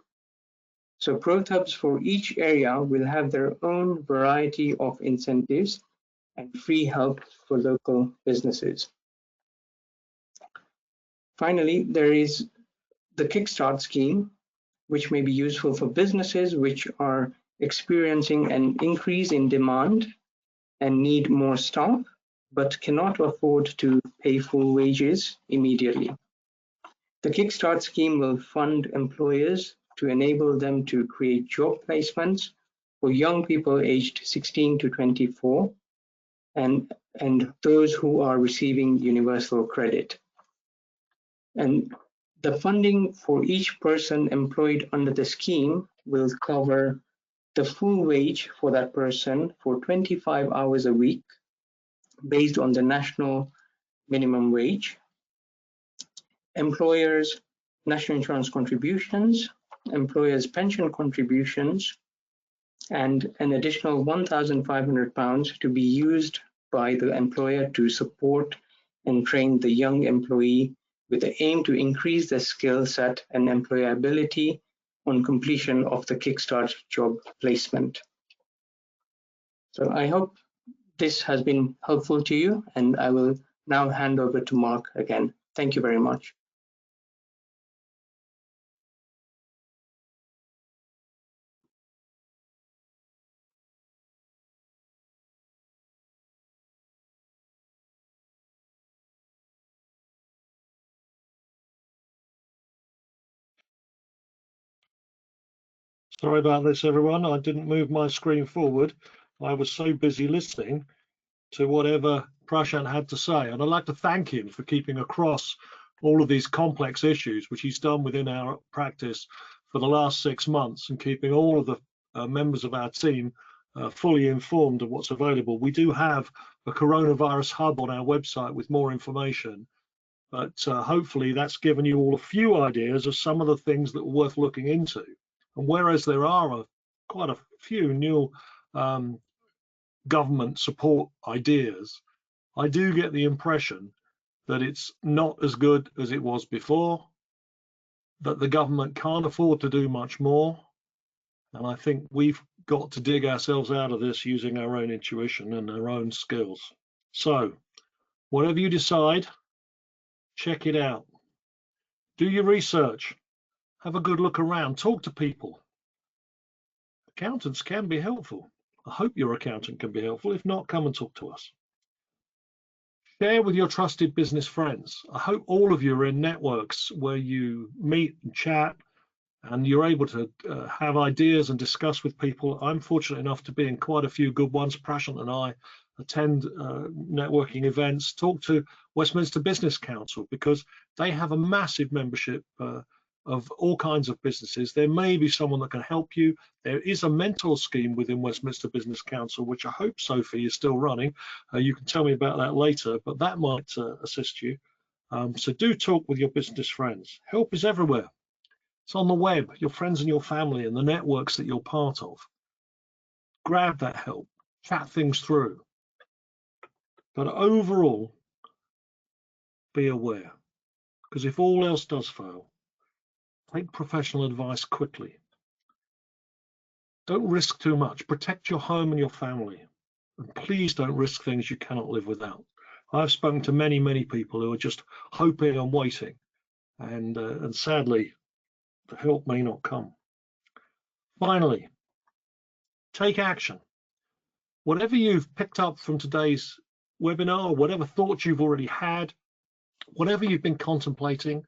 So growth hubs for each area will have their own variety of incentives and free help for local businesses. Finally, there is the Kickstart scheme, which may be useful for businesses which are experiencing an increase in demand and need more staff, but cannot afford to pay full wages immediately. The Kickstart scheme will fund employers to enable them to create job placements for young people aged 16 to 24 and those who are receiving universal credit. And the funding for each person employed under the scheme will cover the full wage for that person for 25 hours a week based on the national minimum wage, employers' national insurance contributions, employers' pension contributions, and an additional £1,500 to be used by the employer to support and train the young employee with the aim to increase their skill set and employability on completion of the Kickstart job placement. So I hope this has been helpful to you, and I will now hand over to Mark again. Thank you very much. Sorry about this, everyone. I didn't move my screen forward. I was so busy listening to whatever Prashant had to say. And I'd like to thank him for keeping across all of these complex issues, which he's done within our practice for the last 6 months, and keeping all of the members of our team fully informed of what's available. We do have a coronavirus hub on our website with more information, but hopefully that's given you all a few ideas of some of the things that are worth looking into. And whereas there are quite a few new government support ideas, I do get the impression that it's not as good as it was before, that the government can't afford to do much more. And I think we've got to dig ourselves out of this using our own intuition and our own skills. So whatever you decide, check it out. Do your research. Have a good look around. Talk to people. Accountants can be helpful. I hope your accountant can be helpful. If not, come and talk to us. Share with your trusted business friends. I hope all of you are in networks where you meet and chat and you're able to have ideas and discuss with people. I'm fortunate enough to be in quite a few good ones. Prashant and I attend networking events, talk to Westminster Business Council because they have a massive membership of all kinds of businesses. There may be someone that can help you. There is a mentor scheme within Westminster Business Council, which I hope Sophie is still running. You can tell me about that later, but that might assist you. So do talk with your business friends. Help is everywhere. It's on the web, your friends and your family and the networks that you're part of. Grab that help, chat things through. But overall, be aware, because if all else does fail, take professional advice quickly. Don't risk too much. Protect your home and your family. And please don't risk things you cannot live without. I've spoken to many, many people who are just hoping and waiting. And sadly, the help may not come. Finally, take action. Whatever you've picked up from today's webinar, whatever thoughts you've already had, whatever you've been contemplating,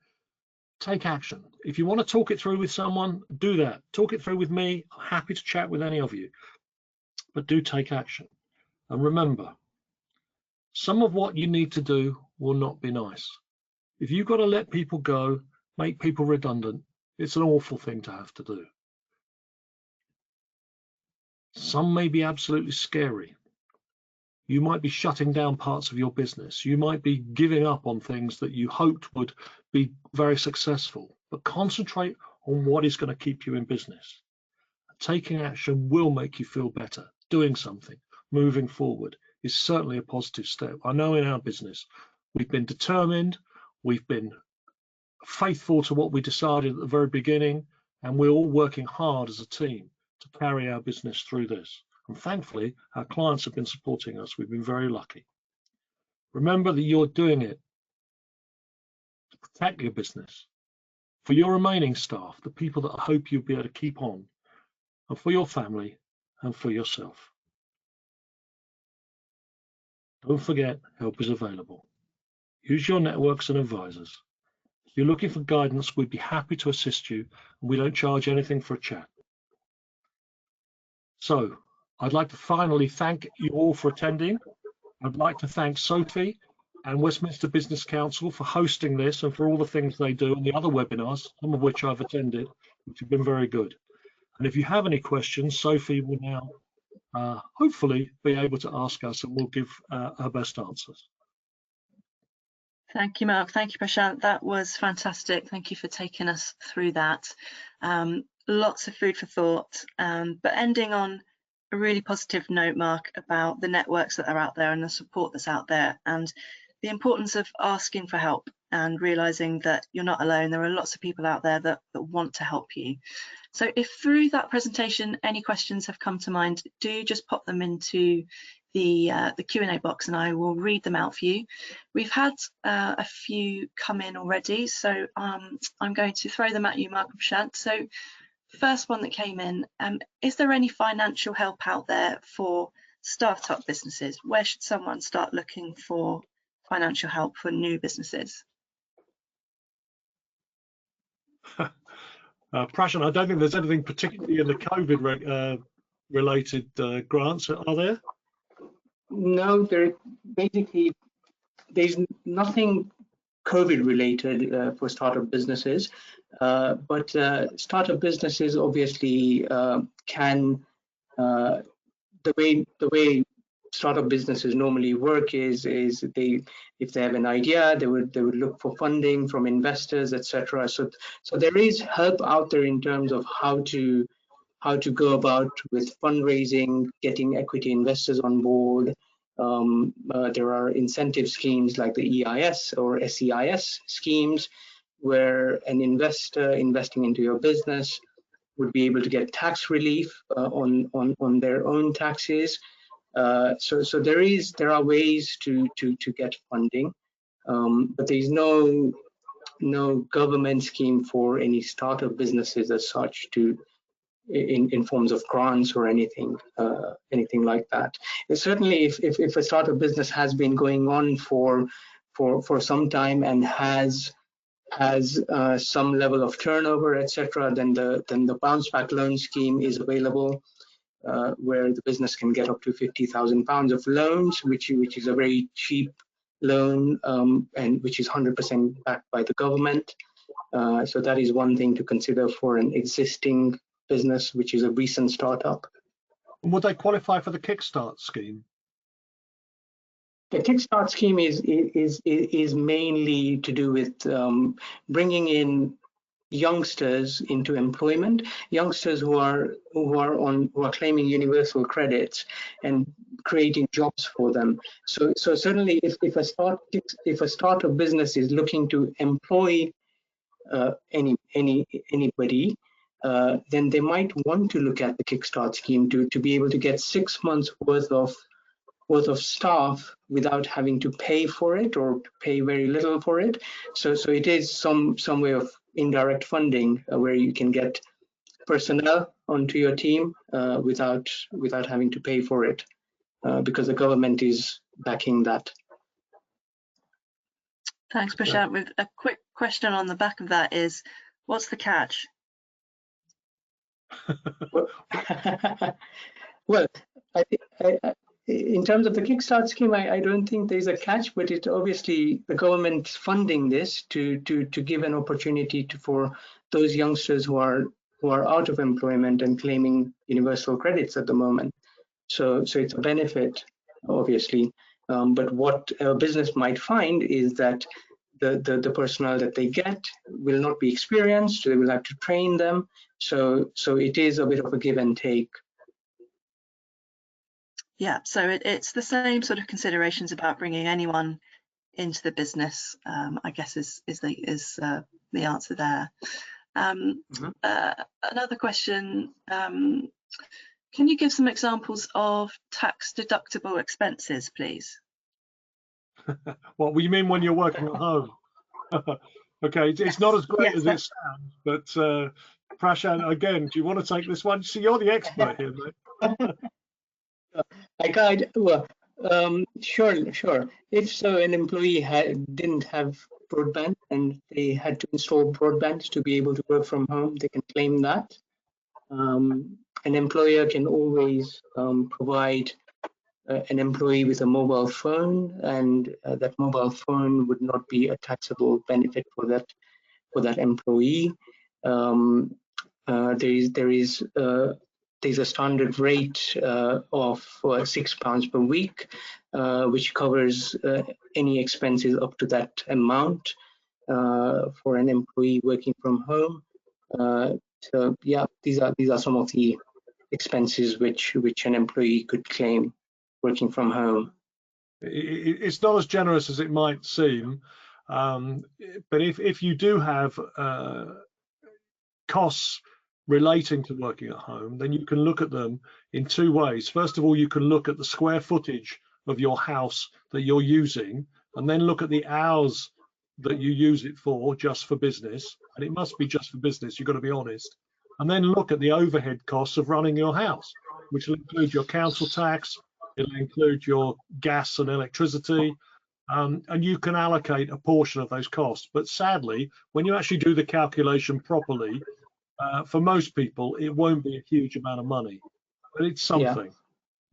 take action. If you want to talk it through with someone, do that. Talk it through with me. I'm happy to chat with any of you, but do take action. And remember, some of what you need to do will not be nice. If you've got to let people go, make people redundant, it's an awful thing to have to do. Some may be absolutely scary. You might be shutting down parts of your business. You might be giving up on things that you hoped would be very successful, but concentrate on what is going to keep you in business. Taking action will make you feel better. Doing something, moving forward is certainly a positive step. I know in our business, we've been determined, we've been faithful to what we decided at the very beginning, and we're all working hard as a team to carry our business through this. And thankfully, our clients have been supporting us. We've been very lucky. Remember that you're doing it to protect your business, for your remaining staff, the people that I hope you'll be able to keep on, and for your family and for yourself. Don't forget, help is available. Use your networks and advisors. If you're looking for guidance, we'd be happy to assist you, and we don't charge anything for a chat. So I'd like to finally thank you all for attending. I'd like to thank Sophie and Westminster Business Council for hosting this and for all the things they do and the other webinars, some of which I've attended, which have been very good. And if you have any questions, Sophie will now hopefully be able to ask us and we'll give her best answers. Thank you, Mark. Thank you, Prashant. That was fantastic. Thank you for taking us through that. Lots of food for thought, but ending on a really positive note, Mark, about the networks that are out there and the support that's out there and the importance of asking for help and realizing that you're not alone. There are lots of people out there that want to help you. So if through that presentation any questions have come to mind, do just pop them into the Q&A box and I will read them out for you. We've had a few come in already, so I'm going to throw them at you, Mark and Prashant. So first one that came in, is there any financial help out there for startup businesses? Where should someone start looking for financial help for new businesses? Prashant, I don't think there's anything particularly in the COVID related grants, are there? No, there's nothing COVID related for startup businesses, but startup businesses obviously can, the way startup businesses normally work is they, if they have an idea, they would look for funding from investors, etc. So there is help out there in terms of how to go about with fundraising, getting equity investors on board. There are incentive schemes like the EIS or SEIS schemes, where an investor investing into your business would be able to get tax relief on their own taxes. So there are ways to get funding, but there's no government scheme for any startup businesses as such to in forms of grants or anything like that. Certainly, if a startup business has been going on for some time and has some level of turnover, etc., then the bounce back loan scheme is available, where the business can get up to £50,000 of loans, which is a very cheap loan, and which is 100% backed by the government. So that is one thing to consider for an existing business, which is a recent startup. Would they qualify for the Kickstart scheme? The Kickstart scheme is mainly to do with bringing in youngsters into employment, youngsters who are claiming universal credits and creating jobs for them. So certainly, if a startup business is looking to employ anybody, then they might want to look at the Kickstart scheme to be able to get 6 months worth of staff without having to pay for it or pay very little for it. So it is some way of indirect funding where you can get personnel onto your team without having to pay for it, because the government is backing that. Thanks, Prashant. With a quick question on the back of that is, what's the catch? Well, in terms of the Kickstart scheme, I don't think there's a catch, but it obviously the government's funding this to give an opportunity for those youngsters who are out of employment and claiming universal credits at the moment. So it's a benefit, obviously. But what a business might find is that the personnel that they get will not be experienced. They will have to train them. So it is a bit of a give and take. Yeah, so it's the same sort of considerations about bringing anyone into the business, I guess is the answer there. Another question, can you give some examples of tax deductible expenses, please? What you mean when you're working at home? Okay, it's not as great as it sounds, but Prashant, again, do you want to take this one? See, you're the expert here, mate. Sure. If so, an employee didn't have broadband and they had to install broadband to be able to work from home, they can claim that. An employer can always provide an employee with a mobile phone, and that mobile phone would not be a taxable benefit for that employee. There's a standard rate of £6 per week, which covers any expenses up to that amount for an employee working from home. So yeah, these are some of the expenses which an employee could claim working from home. It's not as generous as it might seem, but if you do have costs relating to working at home, then you can look at them in two ways. First of all, you can look at the square footage of your house that you're using, and then look at the hours that you use it for, just for business, and it must be just for business, you've got to be honest, and then look at the overhead costs of running your house, which will include your council tax, it'll include your gas and electricity, and you can allocate a portion of those costs. But sadly, when you actually do the calculation properly, for most people, it won't be a huge amount of money, but it's something.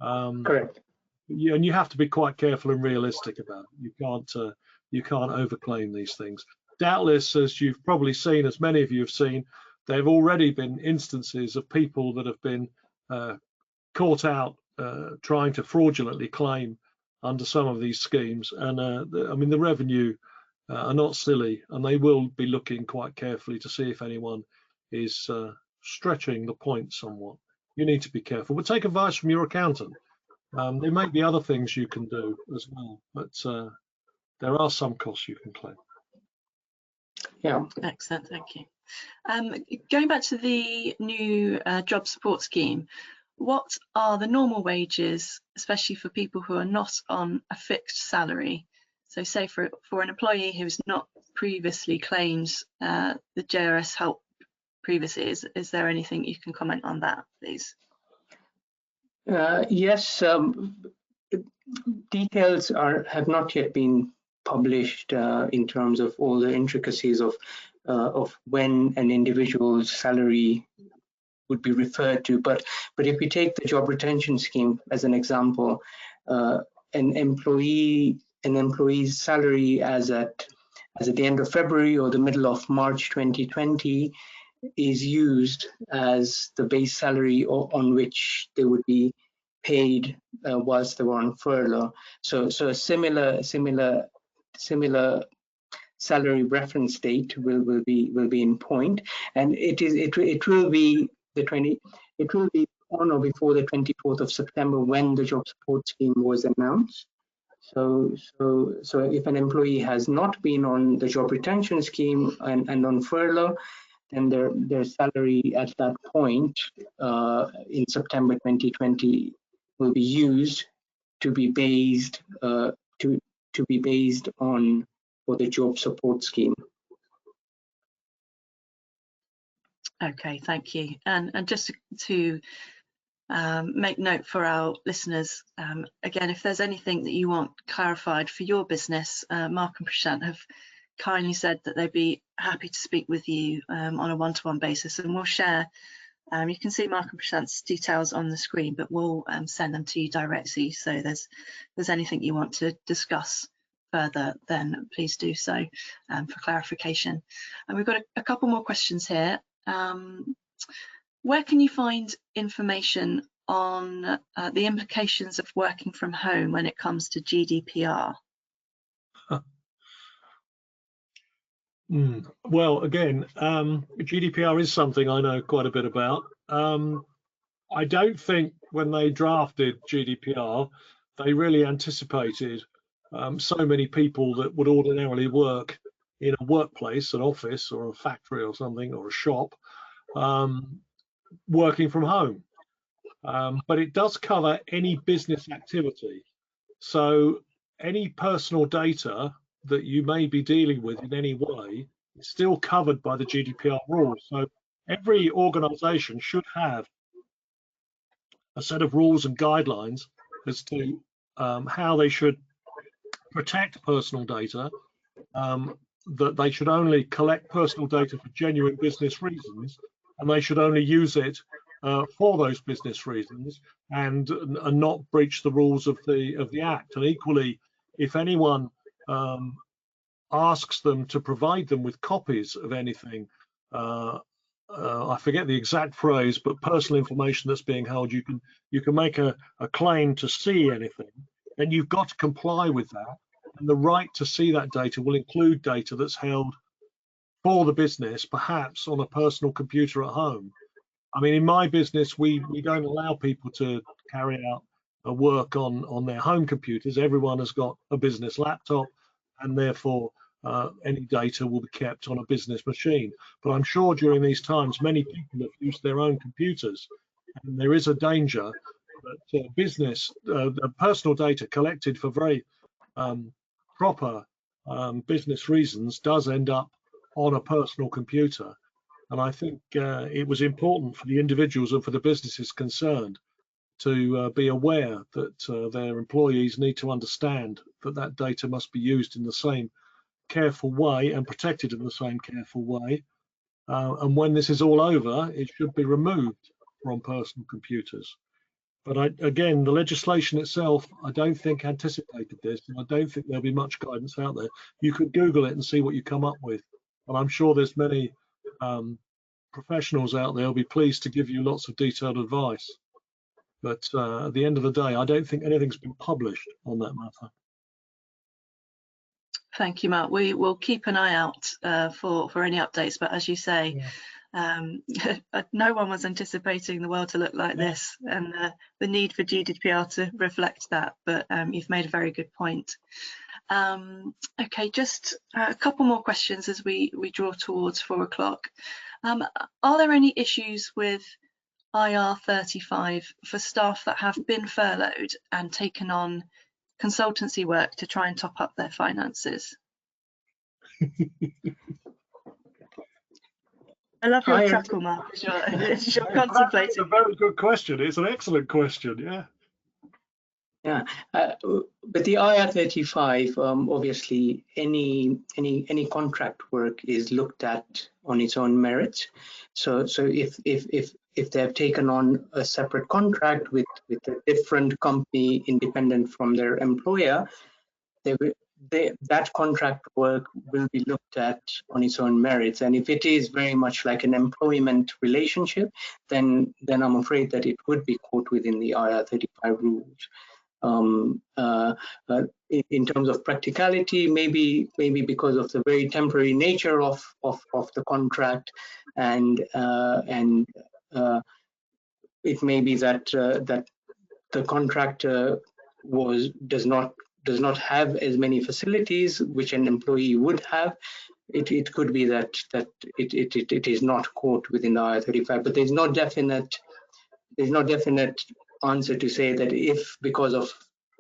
Yeah. Correct. And you have to be quite careful and realistic about it. You can't overclaim these things. Doubtless, as you've probably seen, as many of you have seen, there have already been instances of people that have been caught out trying to fraudulently claim under some of these schemes. And I mean, the revenue are not silly, and they will be looking quite carefully to see if anyone is stretching the point somewhat. You need to be careful, but take advice from your accountant. There may be other things you can do as well, but there are some costs you can claim. Yeah. Excellent, thank you. Going back to the new job support scheme, what are the normal wages, especially for people who are not on a fixed salary? So say for an employee who's not previously claimed the JRS help previously. Is there anything you can comment on that, please? Yes, details have not yet been published in terms of all the intricacies of when an individual's salary would be referred to. But if we take the job retention scheme as an example, an employee's salary as at the end of February or the middle of March 2020 is used as the base salary on which they would be paid whilst they were on furlough. So a similar salary reference date will be in point, and it will be on or before the 24th of September when the job support scheme was announced. So if an employee has not been on the job retention scheme and on furlough, then their salary at that point in September 2020 will be used to be based on for the job support scheme. Okay, thank you. And just to make note for our listeners, again, if there's anything that you want clarified for your business, Mark and Prashant have kindly said that they'd be happy to speak with you on a one-to-one basis, and we'll share. You can see Mark and Prashant's details on the screen, but we'll send them to you directly. So if there's anything you want to discuss further, then please do so for clarification. And we've got a couple more questions here. Where can you find information on the implications of working from home when it comes to GDPR? Well, again, GDPR is something I know quite a bit about. I don't think when they drafted GDPR, they really anticipated so many people that would ordinarily work in a workplace, an office or a factory or something, or a shop, working from home. But it does cover any business activity. So any personal data that you may be dealing with in any way is still covered by the GDPR rules. So every organization should have a set of rules and guidelines as to how they should protect personal data, that they should only collect personal data for genuine business reasons, and they should only use it for those business reasons, and not breach the rules of the Act. And equally, if anyone asks them to provide them with copies of anything, I forget the exact phrase, but personal information that's being held, you can make a claim to see anything, then you've got to comply with that. And the right to see that data will include data that's held for the business, perhaps on a personal computer at home. I mean, in my business, we don't allow people to carry out work on their home computers. Everyone has got a business laptop, and therefore any data will be kept on a business machine. But I'm sure during these times, many people have used their own computers, and there is a danger that personal data collected for very proper business reasons does end up on a personal computer. And I think it was important for the individuals and for the businesses concerned to be aware that their employees need to understand that that data must be used in the same careful way and protected in the same careful way. And when this is all over, it should be removed from personal computers. But again, the legislation itself, I don't think anticipated this, and I don't think there'll be much guidance out there. You could Google it and see what you come up with. And I'm sure there's many professionals out there who'll be pleased to give you lots of detailed advice. But at the end of the day, I don't think anything's been published on that matter. Thank you, Mark. We will keep an eye out for any updates. But as you say, no one was anticipating the world to look like this, and the need for GDPR to reflect that. But you've made a very good point. Okay, just a couple more questions as we draw towards 4 o'clock. Are there any issues with IR35 for staff that have been furloughed and taken on consultancy work to try and top up their finances? I love your Higher- chuckle, Mark, as you're That's contemplating. a very good question. It's an excellent question. Yeah. Yeah, with the IR35, obviously any contract work is looked at on its own merits. So if they have taken on a separate contract with a different company independent from their employer, that contract work will be looked at on its own merits. And if it is very much like an employment relationship, then I'm afraid that it would be caught within the IR35 rules. In terms of practicality, maybe because of the very temporary nature of the contract, and it may be that that the contractor does not have as many facilities which an employee would have. It could be that it is not caught within the IR35, but there's no definite answer to say that if because of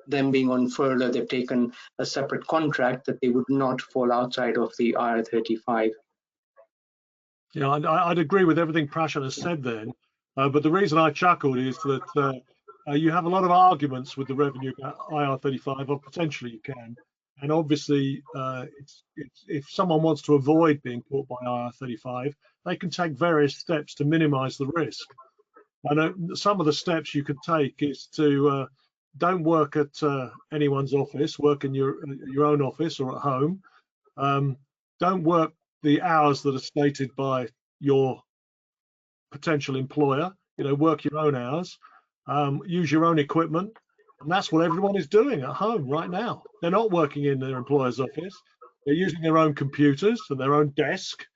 them being on furlough they've taken a separate contract, that they would not fall outside of the IR35. Yeah, I'd agree with everything Prashant has said then, but the reason I chuckled is that you have a lot of arguments with the revenue IR35, or potentially you can, and obviously if someone wants to avoid being caught by IR35, they can take various steps to minimise the risk. I know some of the steps you could take is to don't work at anyone's office, work in your own office or at home. Don't work the hours that are stated by your potential employer. Work your own hours, use your own equipment, and that's what everyone is doing at home right now. They're not working in their employer's office. They're using their own computers and their own desk.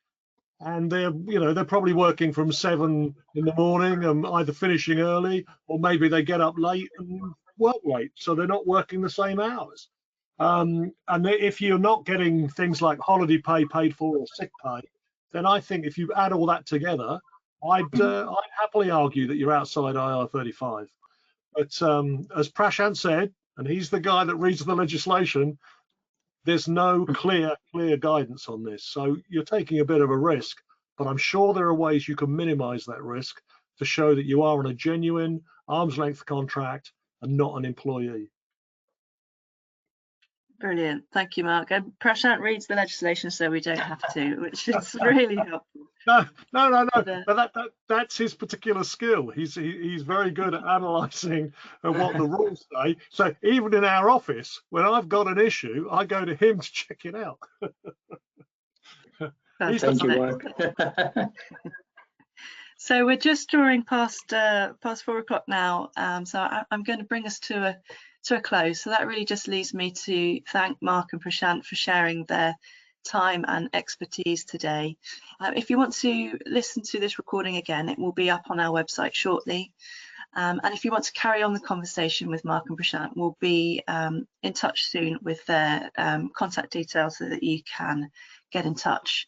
And they're probably working from 7 in the morning and either finishing early, or maybe they get up late and work late, so they're not working the same hours. And if you're not getting things like holiday pay paid for or sick pay, then I think if you add all that together, I'd happily argue that you're outside IR35. But as Prashant said, and he's the guy that reads the legislation, there's no clear guidance on this. So you're taking a bit of a risk, but I'm sure there are ways you can minimize that risk to show that you are on a genuine arm's length contract and not an employee. Brilliant. Thank you, Mark. And Prashant reads the legislation so we don't have to, which is really helpful. No. But that's his particular skill. He's very good at analysing what the rules say. So even in our office, when I've got an issue, I go to him to check it out. Thank you, Mark. So we're just drawing past 4 o'clock now. So I'm going to bring us to a close. So that really just leaves me to thank Mark and Prashant for sharing their time and expertise today. If you want to listen to this recording again, it will be up on our website shortly. And if you want to carry on the conversation with Mark and Prashant, we'll be in touch soon with their contact details so that you can get in touch.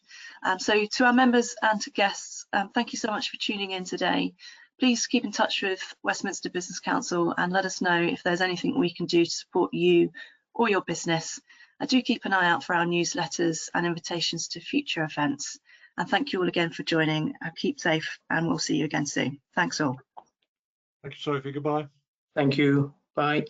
So to our members and to guests, thank you so much for tuning in today. Please keep in touch with Westminster Business Council and let us know if there's anything we can do to support you or your business. Do keep an eye out for our newsletters and invitations to future events. And thank you all again for joining. Keep safe and we'll see you again soon. Thanks all. Thank you, Sophie. Goodbye. Thank you. Bye.